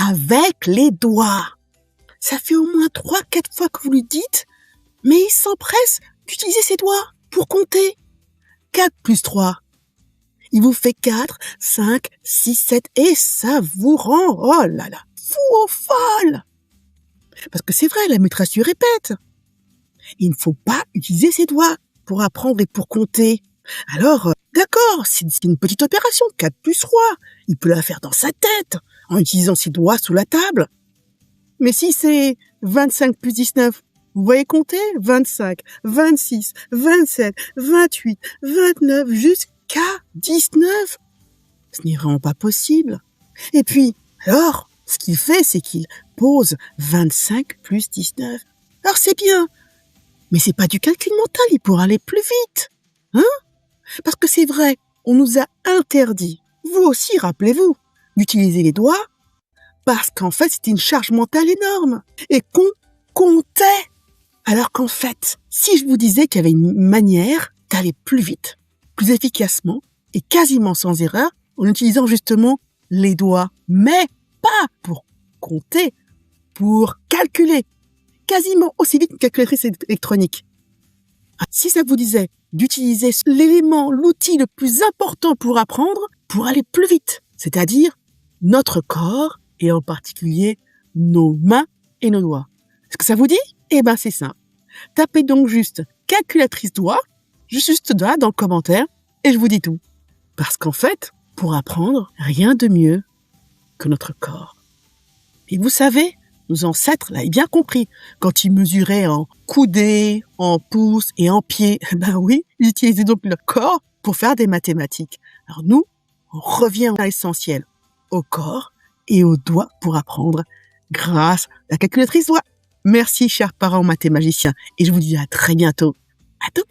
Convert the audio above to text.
avec les doigts. Ça fait au moins 3-4 fois que vous lui dites, mais il s'empresse d'utiliser ses doigts pour compter. 4 plus 3. Il vous fait 4, 5, 6, 7 et ça vous rend, oh là là, fou au folle. Parce que c'est vrai, la maîtresse lui répète. Il ne faut pas utiliser ses doigts pour apprendre et pour compter. Alors, d'accord, c'est une petite opération, 4 plus 3. Il peut la faire dans sa tête, en utilisant ses doigts sous la table. Mais si c'est 25 plus 19, vous voyez compter 25, 26, 27, 28, 29, jusqu'à 19. Ce n'est vraiment pas possible. Et puis, alors, ce qu'il fait, c'est qu'il pose 25 plus 19. Alors c'est bien, mais c'est pas du calcul mental, il pourra aller plus vite. Hein? Parce que c'est vrai, on nous a interdit, vous aussi, rappelez-vous, d'utiliser les doigts, parce qu'en fait, c'était une charge mentale énorme, et qu'on comptait. Alors qu'en fait, si je vous disais qu'il y avait une manière d'aller plus vite, plus efficacement, et quasiment sans erreur, en utilisant justement les doigts, mais pas pour compter, pour calculer, quasiment aussi vite qu'une calculatrice électronique. Si ça vous disait d'utiliser l'élément, l'outil le plus important pour apprendre, pour aller plus vite, c'est-à-dire notre corps et en particulier nos mains et nos doigts. Est-ce que ça vous dit? Eh ben c'est simple. Tapez donc juste calculatrice doigt, juste là dans le commentaire, et je vous dis tout. Parce qu'en fait, pour apprendre, rien de mieux que notre corps. Et vous savez, nos ancêtres l'avaient bien compris. Quand ils mesuraient en coudées, en pouces et en pieds, ben oui, ils utilisaient donc leur corps pour faire des mathématiques. Alors nous, on revient à l'essentiel, au corps et aux doigts pour apprendre grâce à la calculatrice doigt. Merci, chers parents mathématiciens, et je vous dis à très bientôt. À tout